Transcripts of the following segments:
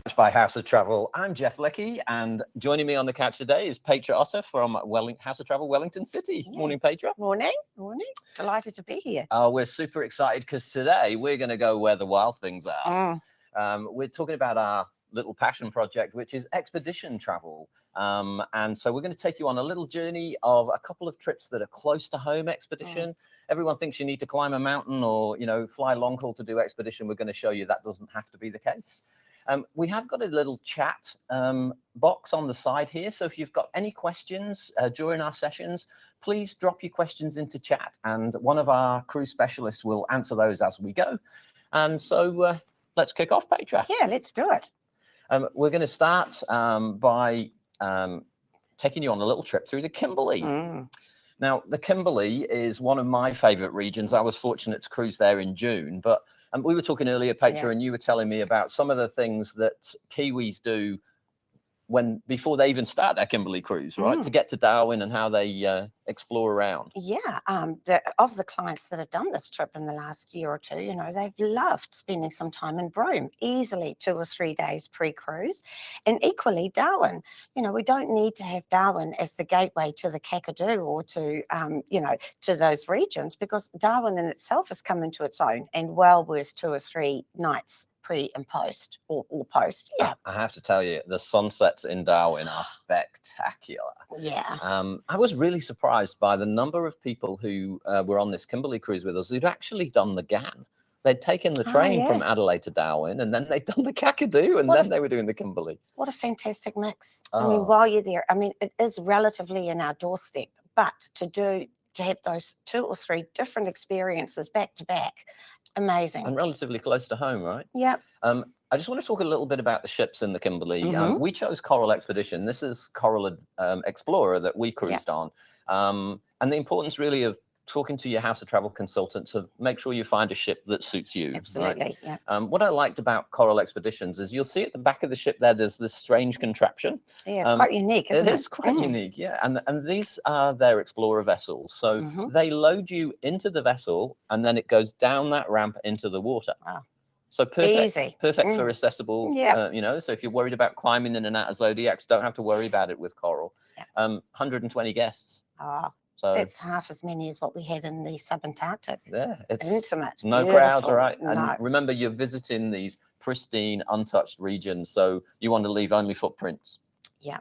Couch by House of Travel. I'm Jeff Leckey, and joining me on the couch today is Petra Otte from House of Travel, Wellington City. Yeah. Morning, Petra. Morning. Delighted to be here. We're super excited because today we're going to go where the wild things are. We're talking about our little passion project, which is expedition travel. And so we're going to take you on a little journey of a couple of trips that are close to home expedition. Everyone thinks you need to climb a mountain or, fly long haul to do expedition. We're going to show you that doesn't have to be the case. We have got a little chat box on the side here. So if you've got any questions during our sessions, please drop your questions into chat and one of our cruise specialists will answer those as we go. And so let's kick off, Petra. Yeah, let's do it. We're going to start by taking you on a little trip through the Kimberley. Now, the Kimberley is one of my favorite regions. I was fortunate to cruise there in June, but we were talking earlier, Petra, and you were telling me about some of the things that Kiwis do before they even start their Kimberley cruise, right? To get to Darwin and how they explore around. Yeah, of the clients that have done this trip in the last year or two, they've loved spending some time in Broome, easily 2 or 3 days pre-cruise, and equally Darwin. We don't need to have Darwin as the gateway to the Kakadu or to, to those regions, because Darwin in itself has come into its own and well worth 2 or 3 nights pre and post or post. I have to tell you, the sunsets in Darwin are spectacular. I was really surprised by the number of people who were on this Kimberley cruise with us who'd actually done the GAN. They'd taken the train from Adelaide to Darwin, and then they'd done the Kakadu, and then they were doing the Kimberley. What a fantastic mix. I mean, while you're there, it is relatively in our doorstep, but to have those 2 or 3 different experiences back to back, amazing. And relatively close to home, right? Yeah. I just want to talk a little bit about the ships in the Kimberley. We chose Coral Expedition. This is Coral Explorer that we cruised on. And the importance really of talking to your House of Travel consultant to make sure you find a ship that suits you. Absolutely, right? What I liked about Coral Expeditions is you'll see at the back of the ship there's this strange contraption. Yeah, it's quite unique, isn't it? It is quite unique, yeah. And these are their Explorer vessels. So they load you into the vessel and then it goes down that ramp into the water. Wow. So perfect, easy. Perfect for accessible, so if you're worried about climbing in and out of Zodiacs, don't have to worry about it with Coral. 120 guests. So that's half as many as what we had in the Sub-Antarctic. Yeah, it's intimate. No crowds, all right. And remember, you're visiting these pristine, untouched regions, so you want to leave only footprints. Yeah.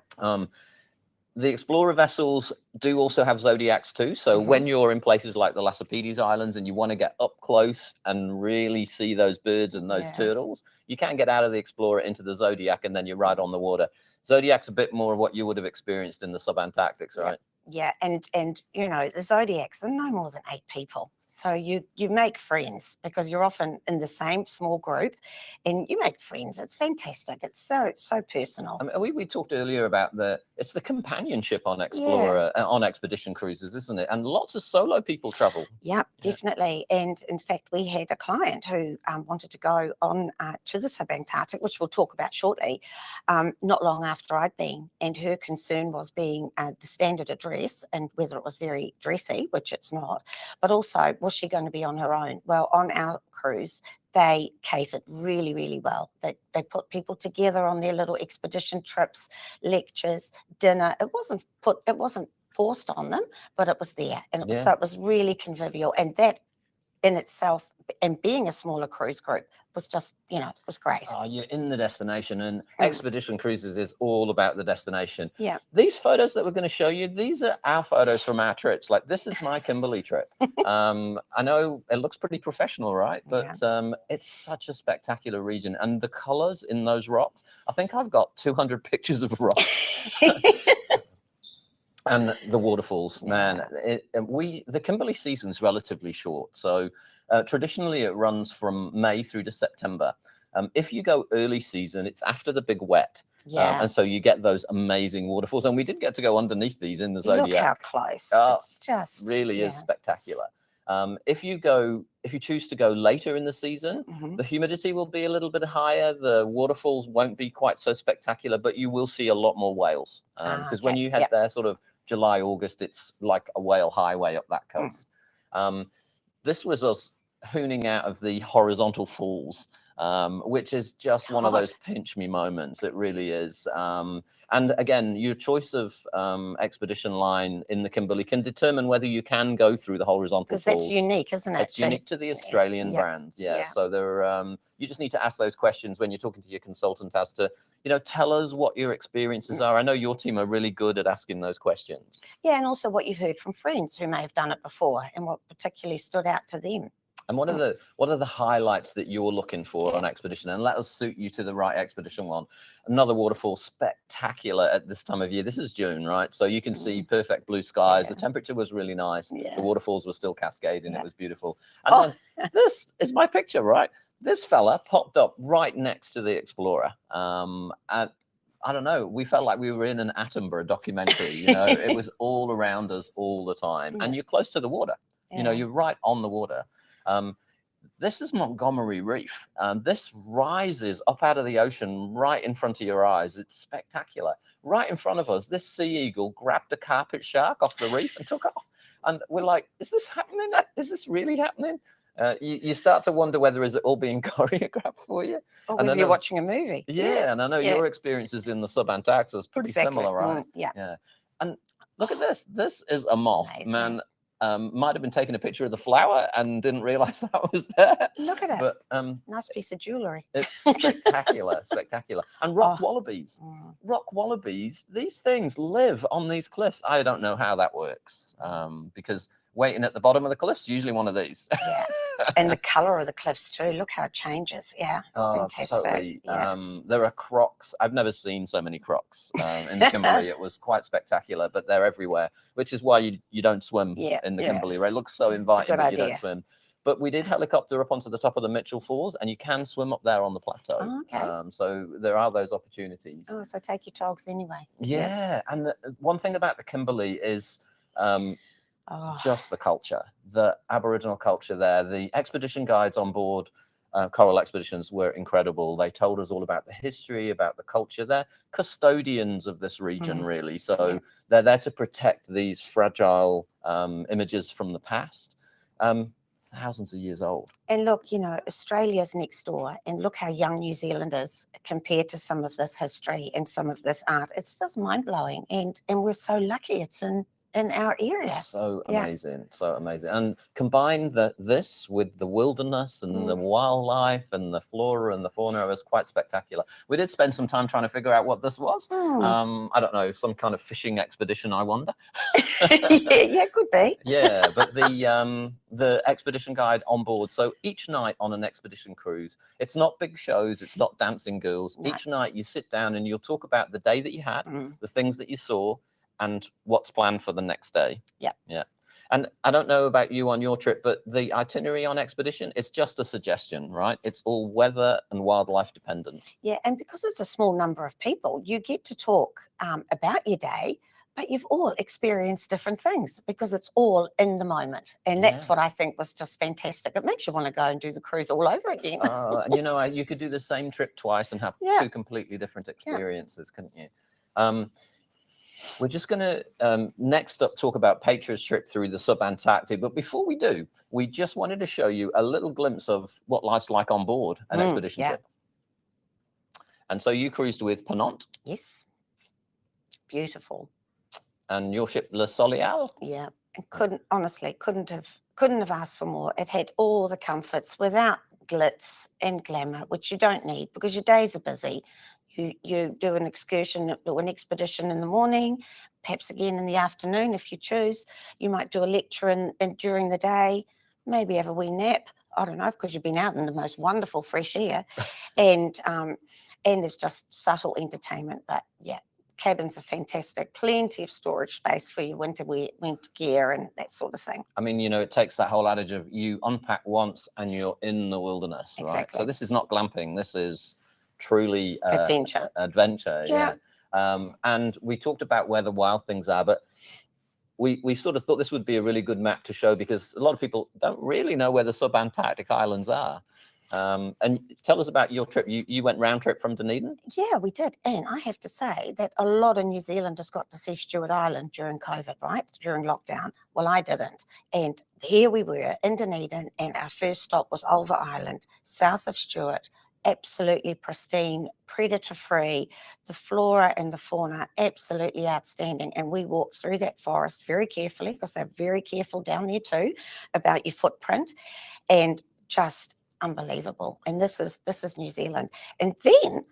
The Explorer vessels do also have Zodiacs too. So when you're in places like the Lassipedes Islands and you want to get up close and really see those birds and those turtles, you can get out of the Explorer into the Zodiac and then you're right on the water. Zodiac's a bit more of what you would have experienced in the Sub-Antarctics, right? Yeah, and the Zodiacs are no more than 8 people. So you make friends because you're often in the same small group and you make friends. It's fantastic. It's so personal. I mean, we talked earlier about it's the companionship on Explorer, on expedition cruises, isn't it? And lots of solo people travel. Yeah, definitely. And in fact, we had a client who wanted to go on to the Sub-Antarctic, which we'll talk about shortly, not long after I'd been. And her concern was being the standard address and whether it was very dressy, which it's not, but also was she going to be on her own? Well, on our cruise, they catered really, really well. They put people together on their little expedition trips, lectures, dinner. It wasn't forced on them, but it was there, and so it was really convivial. And that in itself, and being a smaller cruise group, was just it was great. You're in the destination, and expedition cruises is all about the destination. Yeah. These photos that we're going to show you, these are our photos from our trips. Like, this is my Kimberley trip. I know it looks pretty professional, right? But it's such a spectacular region, and the colors in those rocks. I think I've got 200 pictures of rocks. And the waterfalls, man. The Kimberley season's relatively short, so traditionally it runs from May through to September. If you go early season, it's after the big wet, and so you get those amazing waterfalls. And we did get to go underneath these in the Zodiac. Look how close! It's just really is spectacular. If you choose to go later in the season, the humidity will be a little bit higher. The waterfalls won't be quite so spectacular, but you will see a lot more whales because when you head there, sort of July, August, it's like a whale highway up that coast. This was us hooning out of the horizontal falls. which is just one of those pinch me moments. It really is. And again, your choice of expedition line in the Kimberley can determine whether you can go through the horizontal falls. Because that's unique, isn't it? It's unique to the Australian brands, Yeah. So there, you just need to ask those questions when you're talking to your consultant as to, tell us what your experiences are. I know your team are really good at asking those questions. Yeah, and also what you've heard from friends who may have done it before and what particularly stood out to them. And what are the highlights that you're looking for on expedition? And let us suit you to the right expedition one. Another waterfall, spectacular at this time of year. This is June, right? So you can see perfect blue skies. The temperature was really nice. The waterfalls were still cascading. It was beautiful. And then this is my picture, right? This fella popped up right next to the Explorer. And I don't know, we felt like we were in an Attenborough documentary. It was all around us all the time. And you're close to the water. You're right on the water. This is Montgomery Reef. This rises up out of the ocean right in front of your eyes. It's spectacular. Right in front of us, this sea eagle grabbed a carpet shark off the reef and took off. And we're like, is this happening? Is this really happening? You start to wonder whether is it all being choreographed for you. Or whether you're watching a movie. Yeah, and I know your experiences in the Sub-Antarctic is pretty similar, right? Yeah. And look at this. This is a moth, man. Might have been taking a picture of the flower and didn't realize that was there. Look at it. But nice piece of jewelry. It's spectacular, spectacular. And rock wallabies. Rock wallabies, these things live on these cliffs. I don't know how that works. Because waiting at the bottom of the cliffs, usually one of these. Yeah. And the color of the cliffs too. Look how it changes. Yeah. It's fantastic. Totally. There are crocs. I've never seen so many crocs in the Kimberley. It was quite spectacular, but they're everywhere, which is why you don't swim in the Kimberley. Right? It looks so inviting that you don't swim. But we did helicopter up onto the top of the Mitchell Falls, and you can swim up there on the plateau. Oh, okay. So there are those opportunities. Oh, so take your togs anyway. Yeah. And one thing about the Kimberley is just the culture, the Aboriginal culture there. The expedition guides on board Coral Expeditions were incredible. They told us all about the history, about the culture. They're custodians of this region, really. So they're there to protect these fragile images from the past. Thousands of years old. And look, Australia's next door, and look how young New Zealand is compared to some of this history and some of this art. It's just mind-blowing, and we're so lucky it's in our area. So amazing, so amazing. And combine this with the wilderness and the wildlife and the flora and the fauna, was quite spectacular. We did spend some time trying to figure out what this was. I don't know, some kind of fishing expedition, I wonder. yeah, could be. Yeah, but the expedition guide on board. So each night on an expedition cruise, it's not big shows, it's not dancing girls. No. Each night you sit down and you'll talk about the day that you had, the things that you saw, and what's planned for the next day. Yeah. And I don't know about you on your trip, but the itinerary on expedition, it's just a suggestion, right? It's all weather and wildlife dependent. Yeah, and because it's a small number of people, you get to talk about your day, but you've all experienced different things because it's all in the moment. And that's what I think was just fantastic. It makes you want to go and do the cruise all over again. And you could do the same trip twice and have two completely different experiences, couldn't you? We're just going to next up talk about Petra's trip through the Sub-Antarctic. But before we do, we just wanted to show you a little glimpse of what life's like on board an expedition ship. And so you cruised with Ponant. Yes. Beautiful. And your ship, Le Soleil. Yeah. And couldn't have asked for more. It had all the comforts without glitz and glamour, which you don't need because your days are busy. You do an excursion or an expedition in the morning, perhaps again in the afternoon if you choose. You might do a lecture during the day, maybe have a wee nap. I don't know, because you've been out in the most wonderful fresh air. And there's just subtle entertainment. But yeah, cabins are fantastic. Plenty of storage space for your winter gear and that sort of thing. I mean, it takes that whole adage of you unpack once and you're in the wilderness, right? So this is not glamping. This is truly adventure. And we talked about where the wild things are, but we sort of thought this would be a really good map to show because a lot of people don't really know where the Sub-Antarctic islands are. And tell us about your trip. You went round trip from Dunedin? Yeah, we did. And I have to say that a lot of New Zealanders got to see Stewart Island during COVID, right? During lockdown. Well, I didn't. And here we were in Dunedin, and our first stop was Ulva Island, south of Stewart. Absolutely pristine, predator-free. The flora and the fauna, absolutely outstanding. And we walked through that forest very carefully, because they're very careful down there too about your footprint, and just unbelievable. And this is New Zealand. And then,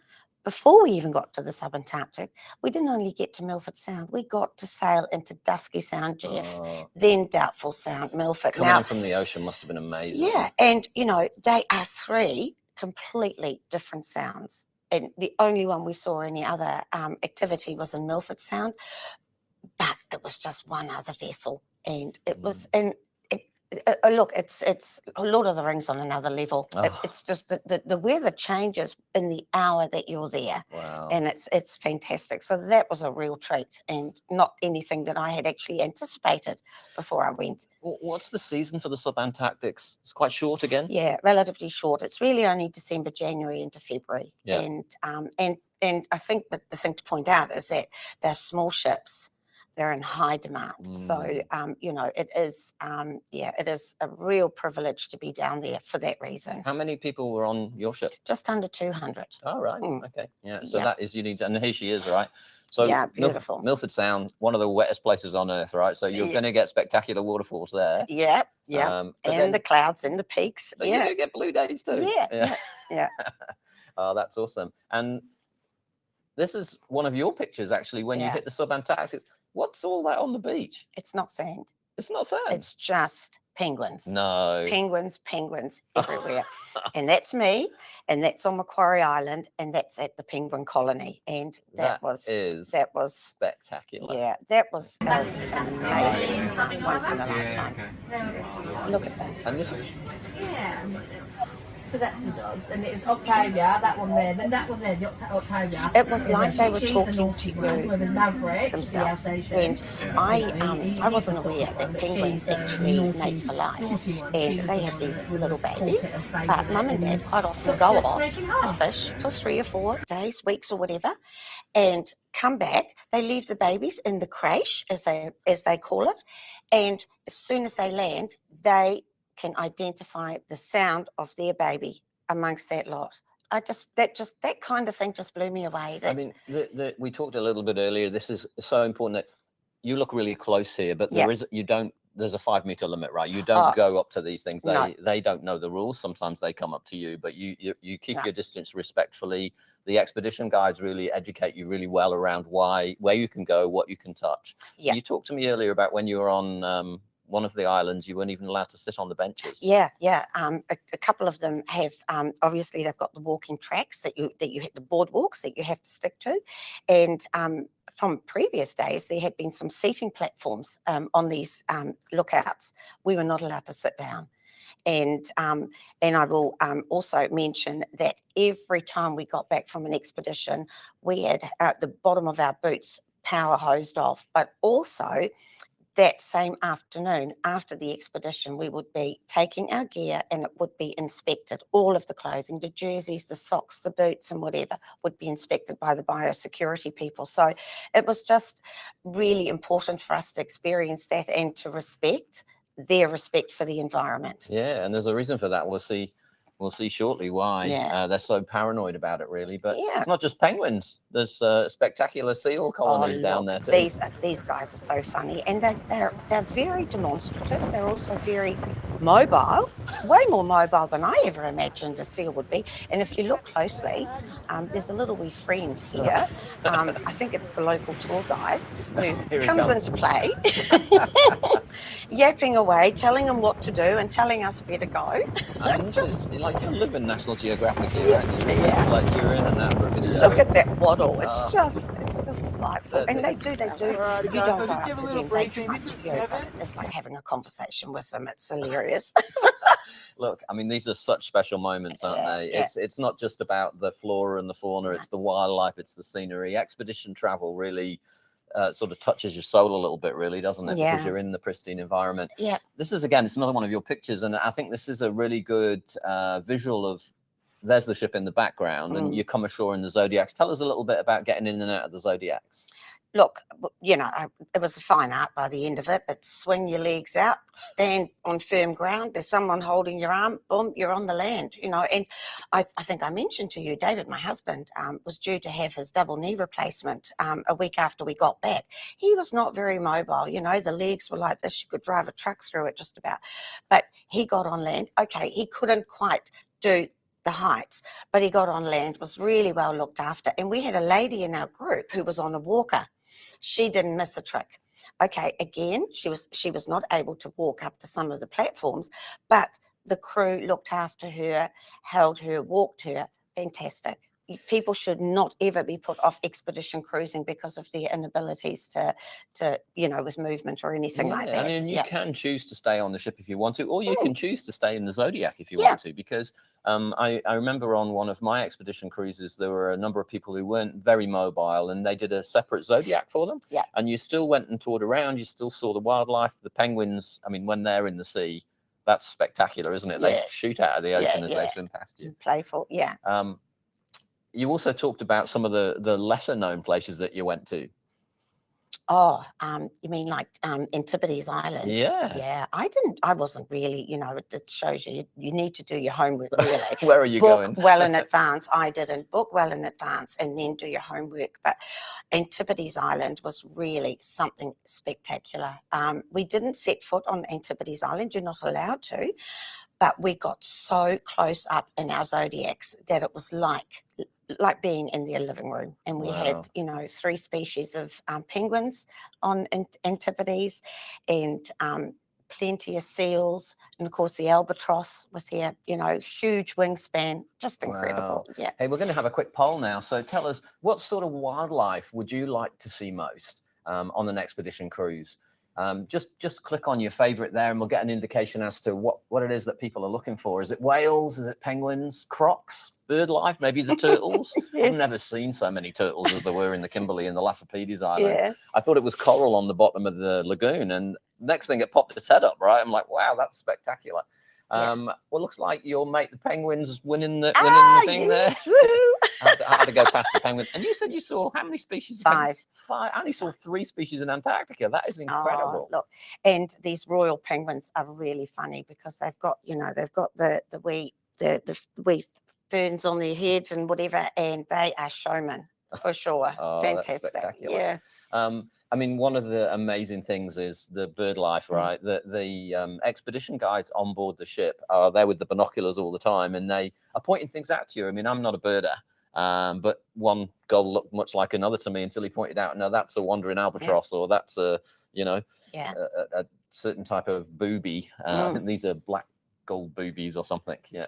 before we even got to the Sub-Antarctic, we didn't only get to Milford Sound, we got to sail into Dusky Sound, Jeff, then Doubtful Sound, Milford. Coming in from the ocean must have been amazing. Yeah, and they are three completely different sounds. And the only one we saw any other activity was in Milford Sound, but it was just one other vessel, and it was look, it's Lord of the Rings on another level. It's just the weather changes in the hour that you're there. Wow. And it's fantastic. So that was a real treat, and not anything that I had actually anticipated before I went. What's the season for the Sub-Antarctic? It's quite short again? Yeah, relatively short. It's really only December, January into February. Yeah. And I think that the thing to point out is that they're small ships. They're in high demand. So, it is a real privilege to be down there for that reason. How many people were on your ship? Just under 200. Oh, right. Okay. Yeah. So that is unique. And here she is, right? So yeah, beautiful. Milford Sound, one of the wettest places on earth, right? So you're going to get spectacular waterfalls there. Yeah. And the clouds and the peaks. But you get blue days too. Yeah. Oh, that's awesome. And this is one of your pictures, actually, when you hit the Sub-Antarctic. What's all that on the beach? It's not sand. It's not sand. It's just penguins. No. Penguins everywhere. And that's me, and that's on Macquarie Island, and that's at the penguin colony. And that was spectacular. Yeah, that was amazing, once in a lifetime. Look at that. And this So that's the dogs, and it was Octavia, that one there, then that one there, the Octavia. It was like they were talking to you Maverick, themselves. And I wasn't aware that penguins actually mate for life, and they have these little babies. But Mum and Dad quite often go off to fish for 3 or 4 days, weeks, or whatever, and come back. They leave the babies in the crèche, as they call it, and as soon as they land, they can identify the sound of their baby amongst that lot. That kind of thing just blew me away. I mean, we talked a little bit earlier. This is so important that you look really close here, but there's a 5 meter limit, right? You don't go up to these things. They don't know the rules. Sometimes they come up to you, but you keep your distance respectfully. The expedition guides really educate you really well around where you can go, what you can touch. Yeah. You talked to me earlier about when you were on one of the islands, you weren't even allowed to sit on the benches. Yeah. A couple of them have, obviously they've got the walking tracks that you hit, the boardwalks that you have to stick to. And from previous days, there had been some seating platforms on these lookouts. We were not allowed to sit down. And I will also mention that every time we got back from an expedition, we had the bottom of our boots power hosed off, but also that same afternoon after the expedition, we would be taking our gear and it would be inspected. All of the clothing, the jerseys, the socks, the boots and whatever would be inspected by the biosecurity people. So it was just really important for us to experience that and to respect their respect for the environment. Yeah, and there's a reason for that. We'll see shortly why they're so paranoid about it, really. But it's not just penguins. There's spectacular seal colonies down there too. These guys are so funny, and they're very demonstrative. They're also very mobile, way more mobile than I ever imagined a seal would be. And if you look closely, there's a little wee friend here. I think it's the local tour guide who comes into play, yapping away, telling them what to do and telling us where to go. I mean, just like you live in National Geographic here, aren't you? It's like you're in an African video. Look at that waddle. It's just delightful. And they do. Right, You guys, don't so go just up give to a little them, they briefing. come up This is to you, but Kevin. it's like having a conversation with them. It's hilarious. Look, I mean, these are such special moments, aren't they? Yeah. It's not just about the flora and the fauna, it's the wildlife, it's the scenery. Expedition travel really sort of touches your soul a little bit, really, doesn't it? Yeah. Because you're in the pristine environment. Yeah. This is, again, it's another one of your pictures, and I think this is a really good visual of, there's the ship in the background, and you come ashore in the Zodiacs. Tell us a little bit about getting in and out of the Zodiacs. Look, you know, it was a fine art by the end of it. It's swing your legs out, stand on firm ground. There's someone holding your arm, boom, you're on the land, you know. And I think I mentioned to you, David, my husband, was due to have his double knee replacement a week after we got back. He was not very mobile, you know, the legs were like this. You could drive a truck through it just about. But he got on land. Okay, he couldn't quite do the heights, but he got on land, was really well looked after. And we had a lady in our group who was on a walker. She didn't miss a trick. Okay, again, she was not able to walk up to some of the platforms, but the crew looked after her, held her, walked her. Fantastic. People should not ever be put off expedition cruising because of their inabilities to you know, with movement or anything like that. I mean, you can choose to stay on the ship if you want to, or you can choose to stay in the Zodiac if you want to, because I remember on one of my expedition cruises, there were a number of people who weren't very mobile, and they did a separate Zodiac for them. Yeah. And you still went and toured around. You still saw the wildlife, the penguins. I mean, when they're in the sea, that's spectacular, isn't it? Yeah. They shoot out of the ocean as they swim past you. Playful, yeah. You also talked about some of the lesser known places that you went to. Oh, you mean like Antipodes Island? Yeah. Yeah, I wasn't really, you know, it shows you need to do your homework really. Where are you going? Book well in advance. I didn't book well in advance and then do your homework. But Antipodes Island was really something spectacular. We didn't set foot on Antipodes Island. You're not allowed to. But we got so close up in our Zodiacs that it was like being in their living room. And we had, you know, 3 species of penguins on Antipodes, and plenty of seals, and of course the albatross with their, you know, huge wingspan. Just incredible. Yeah. Hey, we're going to have a quick poll now. So tell us, what sort of wildlife would you like to see most on an expedition cruise? Just click on your favorite there, and we'll get an indication as to what it is that people are looking for. Is it whales? Is it penguins? Crocs? Bird life? Maybe the turtles? I've never seen so many turtles as there were in the Kimberley and the Lassipedes Islands. Yeah. I thought it was coral on the bottom of the lagoon, and next thing it popped its head up, right? I'm like, wow, that's spectacular. Well, looks like your mate the penguin's winning the thing yes, there. I had to go past the penguin. And you said you saw how many species? 5. 5. I only saw 3 species in Antarctica. That is incredible. Look, and these royal penguins are really funny because they've got, you know, the wee ferns on their heads and whatever, and they are showmen for sure. Fantastic. Yeah. I mean, one of the amazing things is the bird life, right? The expedition guides on board the ship are there with the binoculars all the time, and they are pointing things out to you. I mean, I'm not a birder, but one gull looked much like another to me until he pointed out, no, that's a wandering albatross, or that's a, you know, a certain type of booby. I think these are black gull boobies or something. Yeah.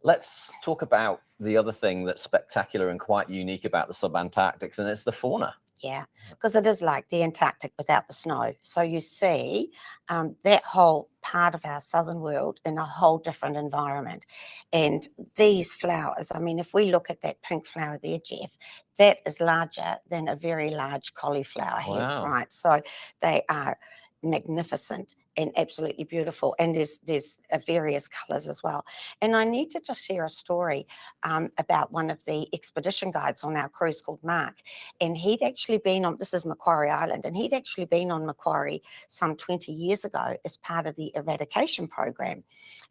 Let's talk about the other thing that's spectacular and quite unique about the Sub-Antarctic, and it's the fauna. Yeah, because it is like the Antarctic without the snow. So you see that whole part of our southern world in a whole different environment. And these flowers, I mean, if we look at that pink flower there, Jeff, that is larger than a very large cauliflower head, right? So they are magnificent and absolutely beautiful, and there's various colors as well. And I need to just share a story about one of the expedition guides on our cruise called Mark, and he'd actually been on, this is Macquarie Island, and he'd actually been on Macquarie some 20 years ago as part of the eradication program,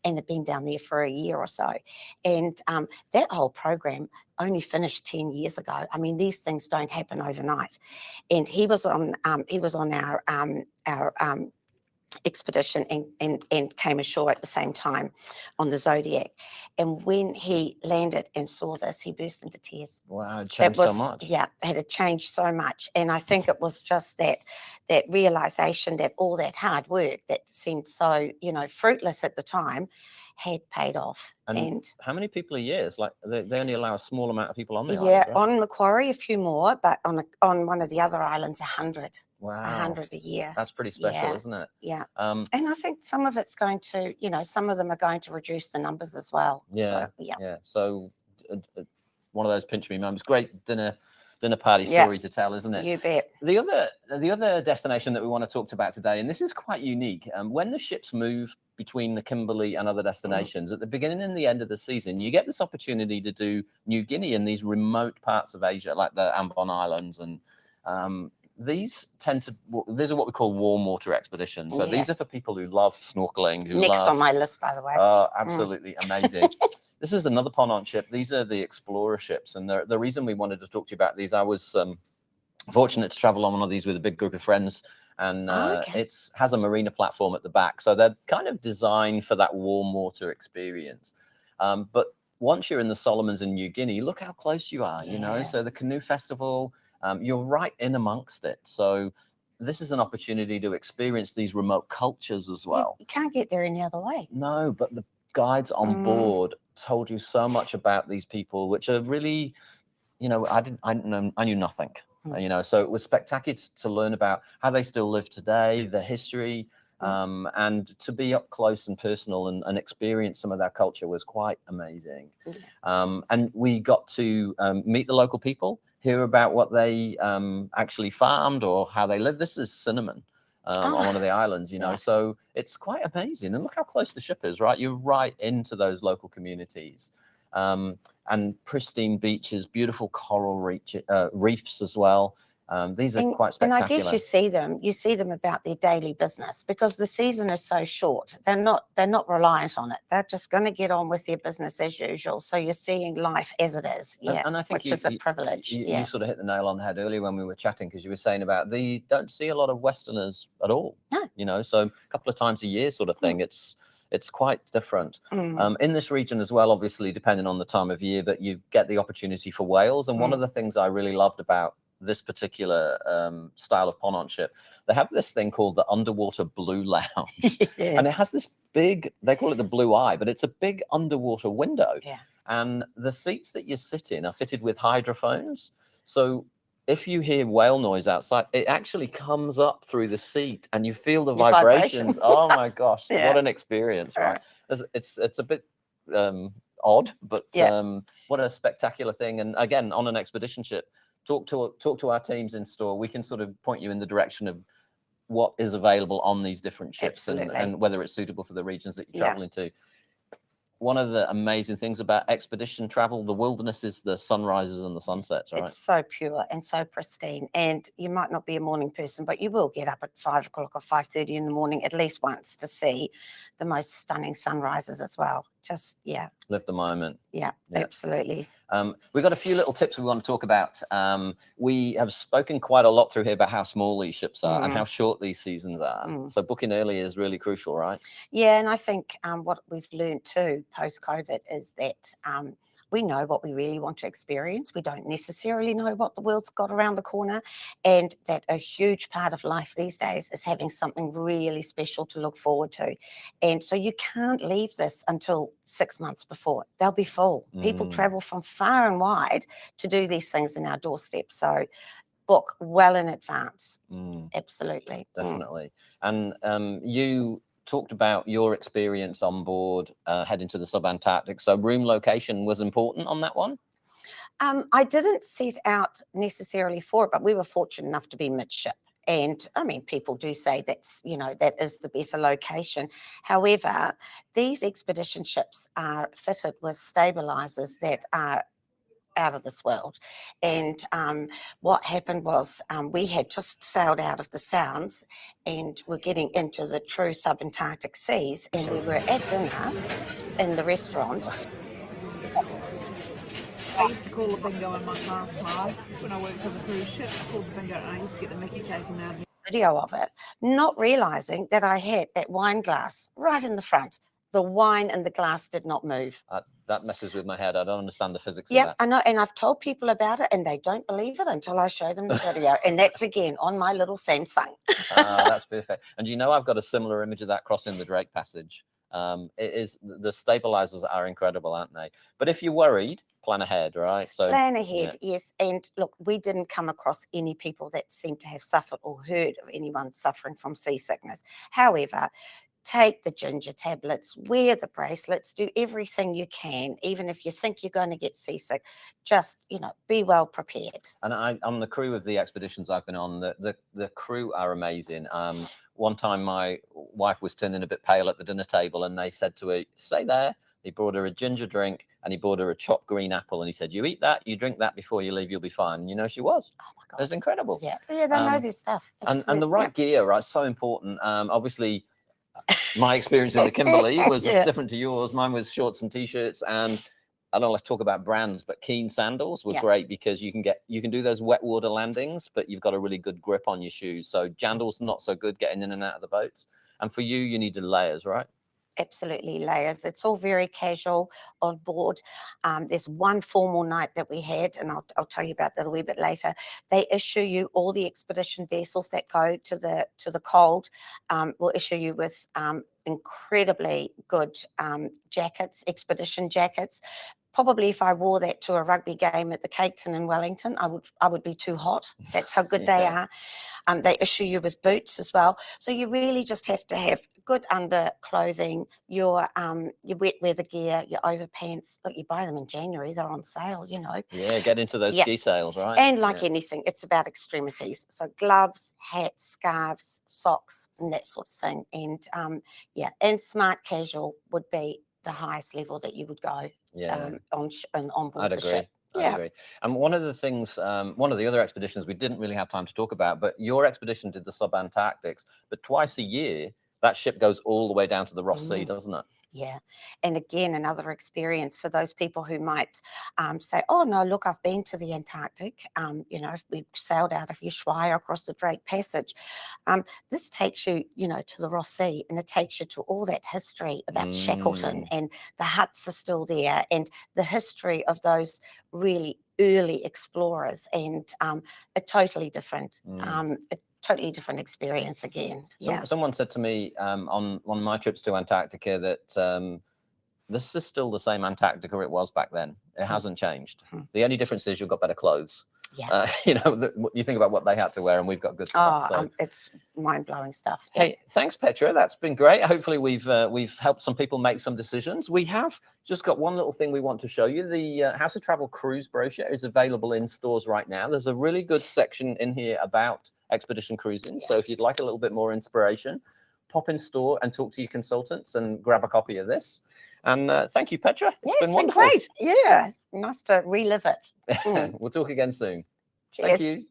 and had been down there for a year or so. And that whole program only finished 10 years ago. I mean, these things don't happen overnight. And he was on our expedition and came ashore at the same time on the Zodiac. And when he landed and saw this, he burst into tears. Wow, it changed so much. Yeah, it had changed so much. And I think it was just that realization that all that hard work that seemed so, you know, fruitless at the time had paid off. And how many people a year? It's like they only allow a small amount of people on the island. Yeah, right? On Macquarie a few more, but on one of the other islands 100. Wow, 100 a year. That's pretty special, isn't it? Yeah. And I think some of it's going to, you know, some of them are going to reduce the numbers as well. Yeah. So, So one of those pinch me moments. Great dinner dinner party story to tell, isn't it? You bet. The other destination that we want to talk about today, and this is quite unique, when the ships move between the Kimberley and other destinations at the beginning and the end of the season, you get this opportunity to do New Guinea in these remote parts of Asia, like the Ambon Islands, and these are what we call warm water expeditions. So these are for people who love snorkeling. Next on my list, by the way. Oh, absolutely amazing. This is another ponant ship. These are the explorer ships, and the reason we wanted to talk to you about these, I was fortunate to travel on one of these with a big group of friends, and it has a marina platform at the back, so they're kind of designed for that warm water experience. But once you're in the Solomons in New Guinea, look how close you are. You know, so the canoe festival, you're right in amongst it. So this is an opportunity to experience these remote cultures as well. You can't get there any other way. No, but the guides on board told you so much about these people, which are really, you know, I knew nothing. You know, so it was spectacular to learn about how they still live today, their history, and to be up close and personal and experience some of their culture was quite amazing. And we got to meet the local people, hear about what they actually farmed or how they live. This is cinnamon on one of the islands, you know, so it's quite amazing. And look how close the ship is, right? You're right into those local communities. And pristine beaches, beautiful coral reefs as well. These are quite spectacular. And I guess you see them about their daily business because the season is so short. They're not reliant on it. They're just going to get on with their business as usual. So you're seeing life as it is, and I think which is a privilege. You sort of hit the nail on the head earlier when we were chatting, because you were saying about they don't see a lot of Westerners at all. No. You know, so a couple of times a year sort of thing. It's quite different. In this region as well, obviously, depending on the time of year, but you get the opportunity for whales. And one of the things I really loved about this particular style of ponant ship, they have this thing called the underwater blue lounge. And it has this big, they call it the blue eye, but it's a big underwater window. And the seats that you sit in are fitted with hydrophones. So if you hear whale noise outside, it actually comes up through the seat and you feel the vibrations. Oh my gosh, what an experience, right? It's a bit odd, but what a spectacular thing. And again, on an expedition ship, talk to our teams in store. We can sort of point you in the direction of what is available on these different ships and whether it's suitable for the regions that you're traveling to. One of the amazing things about expedition travel, the wilderness, is the sunrises and the sunsets, right? It's so pure and so pristine. And you might not be a morning person, but you will get up at 5 o'clock or 5:30 in the morning at least once to see the most stunning sunrises as well. Just, live the moment. Yeah, absolutely. We've got a few little tips we want to talk about. We have spoken quite a lot through here about how small these ships are and how short these seasons are. So booking early is really crucial, right? Yeah, and I think what we've learned too post-COVID is that we know what we really want to experience. We don't necessarily know what the world's got around the corner, and that a huge part of life these days is having something really special to look forward to. And so you can't leave this until 6 months before. They'll be full. People travel from far and wide to do these things in our doorstep. So book well in advance. Absolutely. Definitely. And you talked about your experience on board heading to the Sub-Antarctic. So room location was important on that one? I didn't set out necessarily for it, but we were fortunate enough to be midship. And I mean, people do say that's, that is the better location. However, these expedition ships are fitted with stabilizers that are out of this world. And what happened was we had just sailed out of the Sounds and we're getting into the true Sub-Antarctic seas, and we were at dinner in the restaurant. I used to call the bingo in my past life when I worked on the cruise ship. I called the bingo and I used to get the mickey taken out of me. Video of it, not realizing that I had that wine glass right in the front. The wine and the glass did not move. That messes with my head. I don't understand the physics of Yeah, that. I know. And I've told people about it and they don't believe it until I show them the video. And that's again on my little Samsung. That's perfect. And I've got a similar image of that crossing the Drake Passage. It is, the stabilizers are incredible, aren't they? But if you're worried, plan ahead, right? So plan ahead, yes. And look, we didn't come across any people that seemed to have suffered or heard of anyone suffering from seasickness. However, take the ginger tablets, wear the bracelets, do everything you can, even if you think you're going to get seasick. Just, you know, be well prepared. And on the crew of the expeditions I've been on, the crew are amazing. One time my wife was turning a bit pale at the dinner table, and they said to her, "Stay there." He brought her a ginger drink, and he brought her a chopped green apple, and he said, "You eat that, you drink that before you leave, you'll be fine." And you know, she was. Oh my God. It was incredible. Yeah, yeah, they know their stuff. And the right gear, right, so important. Obviously, my experience in the Kimberley was different to yours. Mine was shorts and t-shirts, and I don't like to talk about brands, but Keen sandals were great because you can do those wet water landings, but you've got a really good grip on your shoes. So jandals not so good getting in and out of the boats. And for you, you needed layers, right? Absolutely, layers. It's all very casual on board. There's one formal night that we had, and I'll tell you about that a wee bit later. They issue you all the expedition vessels that go to the cold. Will issue you with incredibly good jackets, expedition jackets. Probably if I wore that to a rugby game at the Cape Town in Wellington, I would be too hot. That's how good they are. They issue you with boots as well. So you really just have to have good underclothing, your wet weather gear, your overpants. Look, you buy them in January, they're on sale, you know. Yeah, get into those ski sales, right? And like anything, it's about extremities. So gloves, hats, scarves, socks, and that sort of thing. And and smart casual would be the highest level that you would go on board the ship. I agree. And one of the things, one of the other expeditions we didn't really have time to talk about, but your expedition did the Sub-Antarctics, but twice a year, that ship goes all the way down to the Ross Sea, doesn't it? Yeah. And again, another experience for those people who might say, "Oh, no, look, I've been to the Antarctic. You know, we sailed out of Ushuaia across the Drake Passage." This takes you, you know, to the Ross Sea, and it takes you to all that history about Shackleton, and the huts are still there, and the history of those really early explorers, and a totally different experience again. Someone said to me on one of my trips to Antarctica that this is still the same Antarctica it was back then. It hasn't changed. The only difference is you've got better clothes. You know, you think about what they had to wear, and we've got good stuff. It's mind-blowing stuff. Hey, thanks, Petra. That's been great. Hopefully we've helped some people make some decisions. We have just got one little thing we want to show you. The House of Travel cruise brochure is available in stores right now. There's a really good section in here about expedition cruising. So if you'd like a little bit more inspiration, pop in store and talk to your consultants and grab a copy of this. And thank you, Petra. It's been wonderful. Great. Yeah, nice to relive it. We'll talk again soon. Cheers. Thank you.